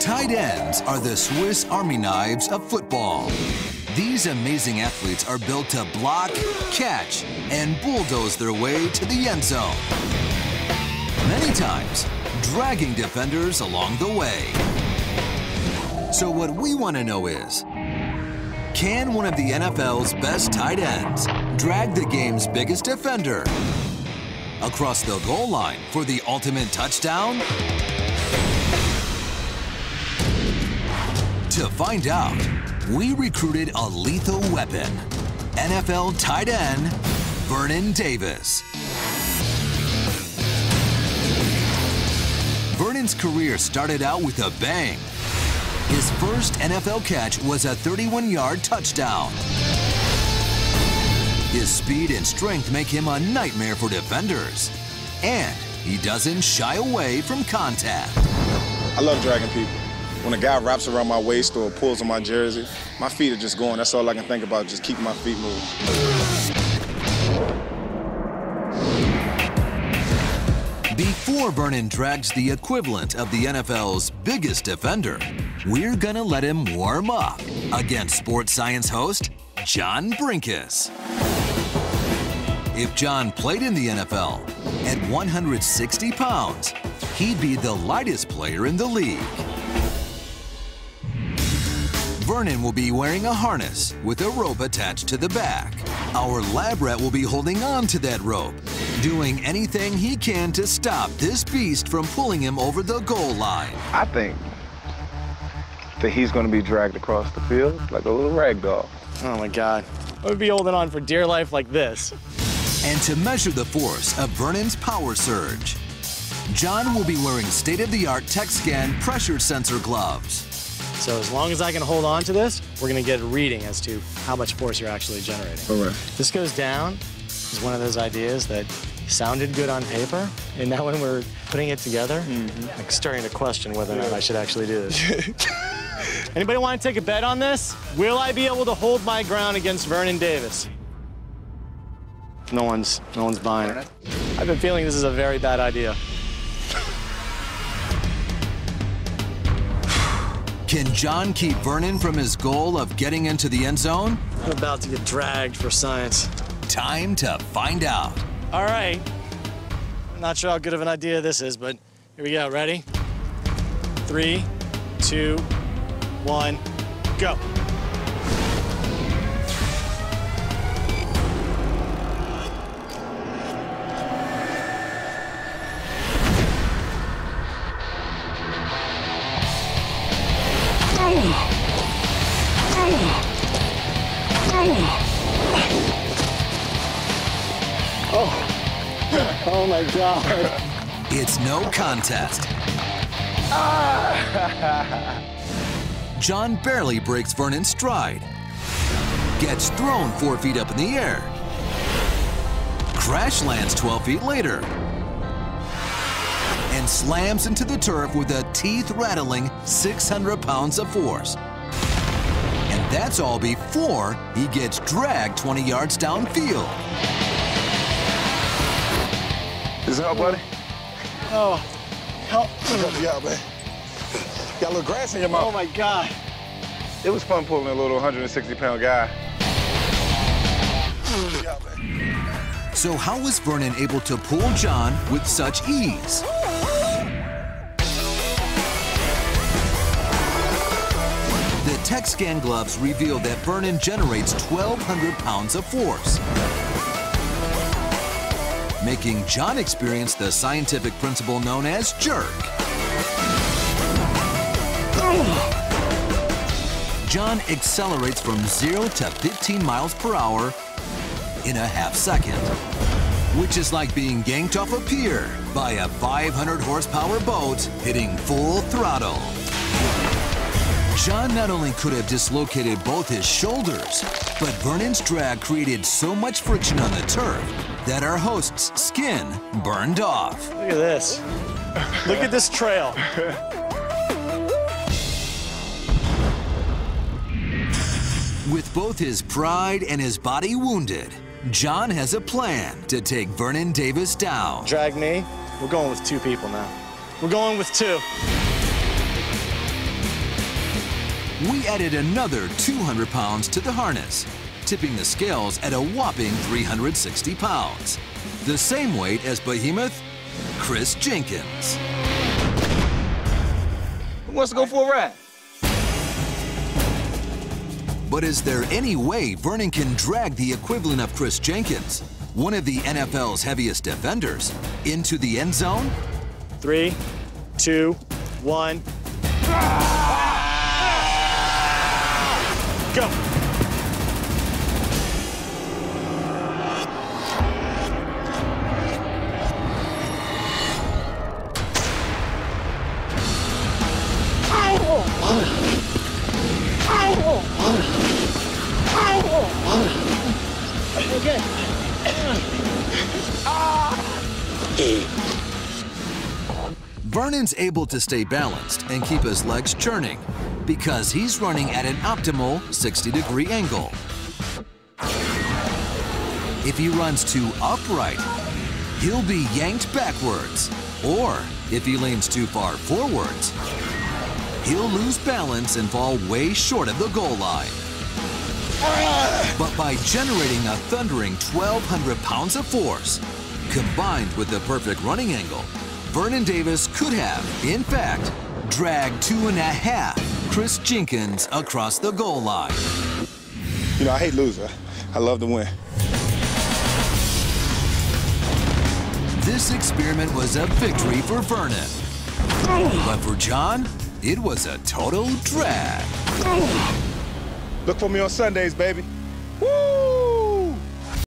Tight ends are the Swiss Army knives of football. These amazing athletes are built to block, catch, and bulldoze their way to the end zone. Many times, dragging defenders along the way. So what we want to know is, can one of the NFL's best tight ends drag the game's biggest defender across the goal line for the ultimate touchdown? To find out, we recruited a lethal weapon, NFL tight end Vernon Davis. Vernon's career started out with a bang. His first NFL catch was a 31-yard touchdown. His speed and strength make him a nightmare for defenders. And he doesn't shy away from contact. I love dragging people. When a guy wraps around my waist or pulls on my jersey, my feet are just going. That's all I can think about, just keeping my feet moving. Before Vernon drags the equivalent of the NFL's biggest defender, we're gonna let him warm up against sports science host John Brinkus. If John played in the NFL at 160 pounds, he'd be the lightest player in the league. Vernon will be wearing a harness with a rope attached to the back. Our lab rat will be holding on to that rope, doing anything he can to stop this beast from pulling him over the goal line. I think that he's going to be dragged across the field like a little rag doll. Oh my God. I would be holding on for dear life like this. And to measure the force of Vernon's power surge, John will be wearing state-of-the-art TechScan pressure sensor gloves. So as long as I can hold on to this, we're gonna get a reading as to how much force you're actually generating. All right. This goes down is one of those ideas that sounded good on paper, and now when we're putting it together, I'm starting to question whether or not I should actually do this. Anybody want to take a bet on this? Will I be able to hold my ground against Vernon Davis? No one's buying it. I've been feeling this is a very bad idea. Can John keep Vernon from his goal of getting into the end zone? I'm about to get dragged for science. Time to find out. All right. I'm not sure how good of an idea this is, but here we go. Ready? 3, 2, 1, go. Oh my God. It's no contest. John barely breaks Vernon's stride, gets thrown 4 feet up in the air, crash lands 12 feet later, and slams into the turf with a teeth-rattling 600 pounds of force. And that's all before he gets dragged 20 yards downfield. Does it help, buddy? Oh, help. Help you out, man. Got a little grass in your mouth. Oh my God. It was fun pulling a little 160-pound guy. So how was Vernon able to pull John with such ease? The TechScan gloves reveal that Vernon generates 1,200 pounds of force, making John experience the scientific principle known as jerk. John accelerates from 0 to 15 miles per hour in a half second, which is like being yanked off a pier by a 500 horsepower boat hitting full throttle. John not only could have dislocated both his shoulders, but Vernon's drag created so much friction on the turf that our host's skin burned off. Look at this. Look at this trail. With both his pride and his body wounded, John has a plan to take Vernon Davis down. Drag me. We're going with 2 people now. We're going with 2. we added another 200 pounds to the harness, tipping the scales at a whopping 360 pounds. The same weight as behemoth Chris Jenkins. Who wants to go for a ride? But is there any way Vernon can drag the equivalent of Chris Jenkins, one of the NFL's heaviest defenders, into the end zone? 3, 2, 1. Go. Okay. Vernon's able to stay balanced and keep his legs churning because he's running at an optimal 60-degree angle. If he runs too upright, he'll be yanked backwards. Or if he leans too far forwards, he'll lose balance and fall way short of the goal line. But by generating a thundering 1,200 pounds of force, combined with the perfect running angle, Vernon Davis could have, in fact, dragged 2.5 Chris Jenkins across the goal line. You know, I hate losing. I love to win. This experiment was a victory for Vernon. But for John, it was a total drag. Look for me on Sundays, baby. Woo!